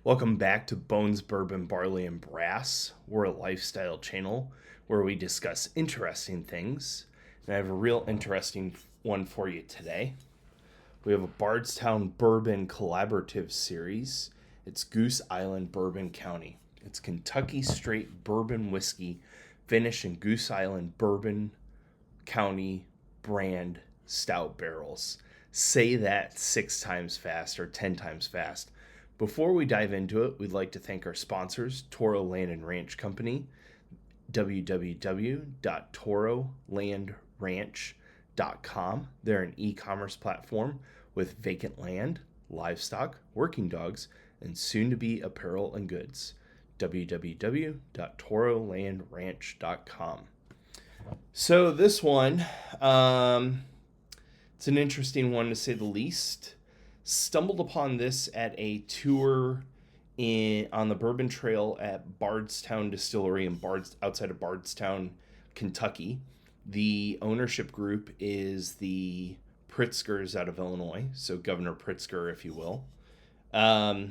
Welcome back to Bones Bourbon, Barley, and Brass. We're a lifestyle channel where we discuss interesting things. And I have a real interesting one for you today. We have a Bardstown Bourbon collaborative series. It's Goose Island Bourbon County. It's Kentucky straight bourbon whiskey finished in Goose Island Bourbon County brand stout barrels. Say that 6 times fast or 10 times fast. Before we dive into it, we'd like to thank our sponsors, Toro Land and Ranch Company, www.torolandranch.com. They're an e-commerce platform with vacant land, livestock, working dogs, and soon-to-be apparel and goods. www.torolandranch.com. So this one, it's an interesting one to say the least. Stumbled upon this at a tour on the Bourbon Trail at Bardstown Distillery outside of Bardstown, Kentucky. The ownership group is the Pritzkers out of Illinois, so Governor Pritzker, if you will. They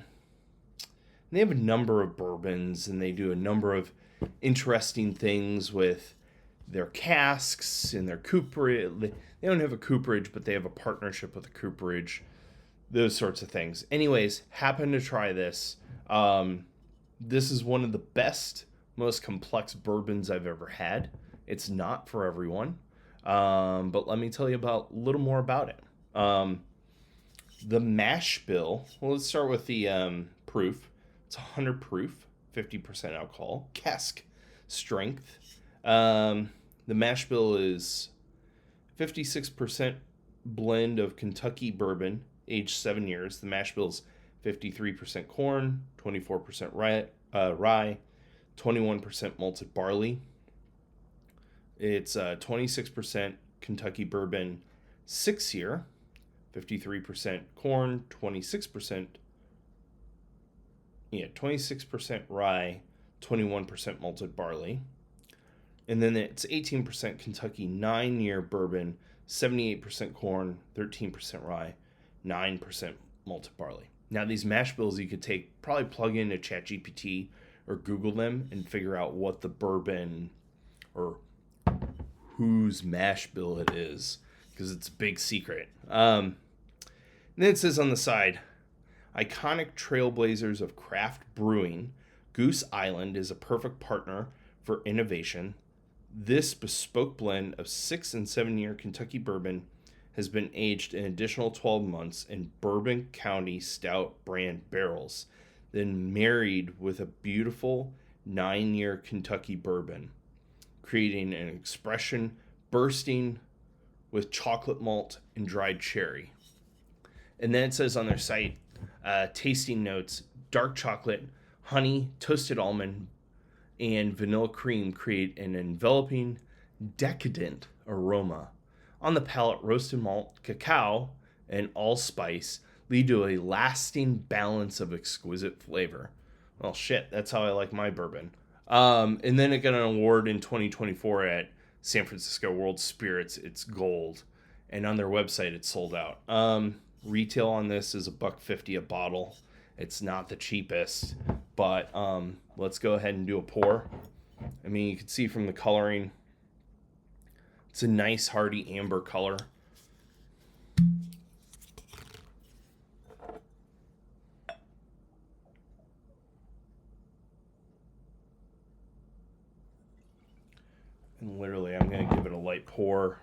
have a number of bourbons, and they do a number of interesting things with their casks and their cooperage. They don't have a cooperage, but they have a partnership with a cooperage. Those sorts of things. Anyways, happen to try this. This is one of the best, most complex bourbons I've ever had. It's not for everyone, but let me tell you a little more about it. The mash bill. Well, let's start with the proof. It's 100 proof, 50% alcohol, cask strength. The mash bill is 56% blend of Kentucky bourbon, aged 7 years. The mash bill's 53% corn, 24% rye, 21% malted barley. It's 26% Kentucky bourbon, 6 year, 53% corn, 26% rye, 21% malted barley. And then it's 18% Kentucky 9-year bourbon, 78% corn, 13% rye, 9% malted barley. Now, these mash bills you could probably plug into ChatGPT or Google them and figure out what the bourbon or whose mash bill it is, because it's a big secret. And then it says on the side, iconic trailblazers of craft brewing, Goose Island is a perfect partner for innovation. This bespoke blend of 6 and 7 year Kentucky bourbon has been aged an additional 12 months in Bourbon County Stout brand barrels, then married with a beautiful 9-year Kentucky bourbon, creating an expression bursting with chocolate malt and dried cherry. And then it says on their site, tasting notes, dark chocolate, honey, toasted almond, and vanilla cream create an enveloping, decadent aroma. On the palate, roasted malt, cacao, and allspice lead to a lasting balance of exquisite flavor. Well, shit, that's how I like my bourbon. And then it got an award in 2024 at San Francisco World Spirits. It's gold. And on their website, it's sold out. Retail on this is $1.50 a bottle. It's not the cheapest, but let's go ahead and do a pour. I mean, you can see from the coloring, it's a nice hearty amber color. And literally, I'm going to give it a light pour.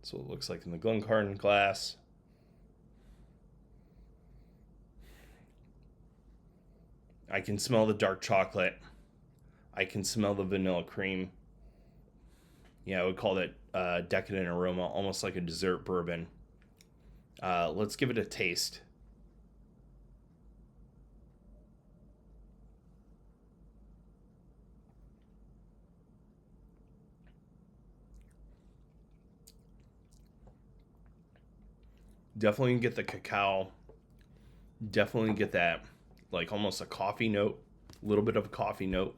So it looks like in the Glencairn glass. I can smell the dark chocolate. I can smell the vanilla cream. Yeah, I would call that decadent aroma, almost like a dessert bourbon. Let's give it a taste. Definitely get the cacao. Definitely get that, like almost a coffee note. A little bit of a coffee note.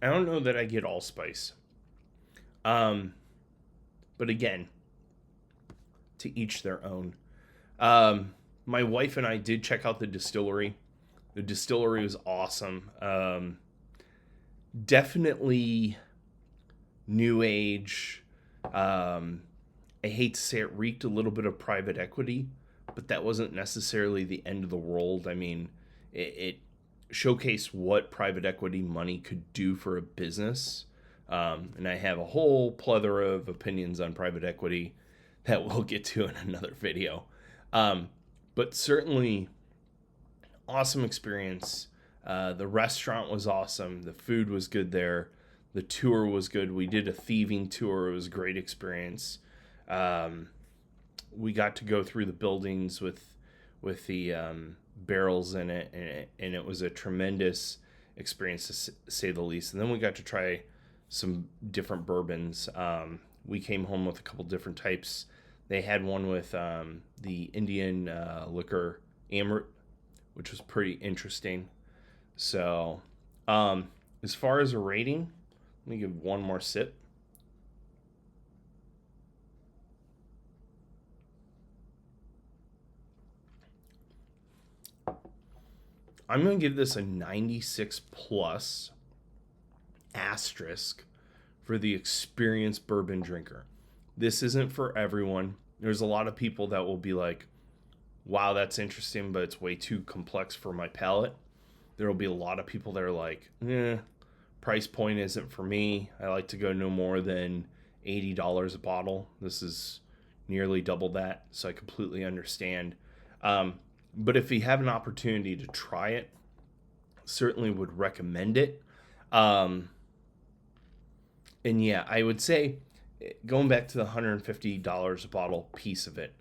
I don't know that I get allspice. But again, to each their own. My wife and I did check out the distillery. The distillery was awesome. Definitely new age. I hate to say it, reeked a little bit of private equity, but that wasn't necessarily the end of the world. I mean, it showcased what private equity money could do for a business. And I have a whole plethora of opinions on private equity that we'll get to in another video. But certainly, awesome experience. The restaurant was awesome. The food was good there. The tour was good. We did a thieving tour. It was a great experience. We got to go through the buildings with the barrels in it, and it was a tremendous experience to say the least. And then we got to try some different bourbons. We came home with a couple different types. They had one with the Indian liquor Amrit, which was pretty interesting. So, as far as a rating, let me give one more sip. I'm going to give this a 96 plus asterisk for the experienced bourbon drinker. This isn't for everyone. There's a lot of people that will be like, wow, that's interesting, but it's way too complex for my palate. There will be a lot of people that are like, price point isn't for me. I like to go no more than $80 a bottle. This is nearly double that, so I completely understand. But if you have an opportunity to try it, certainly would recommend it. And yeah, I would say, going back to the $150 a bottle piece of it,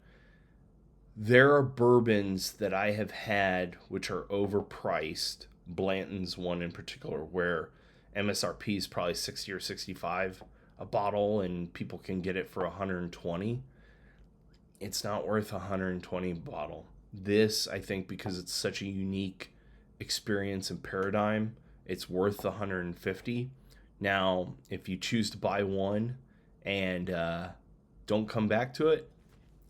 there are bourbons that I have had which are overpriced. Blanton's one in particular, where MSRP is probably 60 or 65 a bottle, and people can get it for 120. It's not worth 120 a bottle. This, I think, because it's such a unique experience and paradigm, it's worth 150. Now, if you choose to buy one and don't come back to it,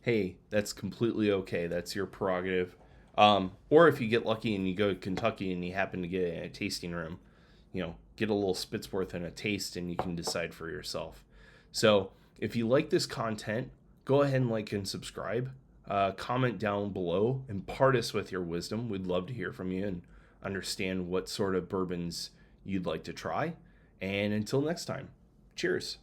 hey, that's completely okay. That's your prerogative. Or if you get lucky and you go to Kentucky and you happen to get it in a tasting room, get a little spit's worth and a taste, and you can decide for yourself. So if you like this content, go ahead and like and subscribe. Comment down below, impart us with your wisdom. We'd love to hear from you and understand what sort of bourbons you'd like to try. And until next time, cheers.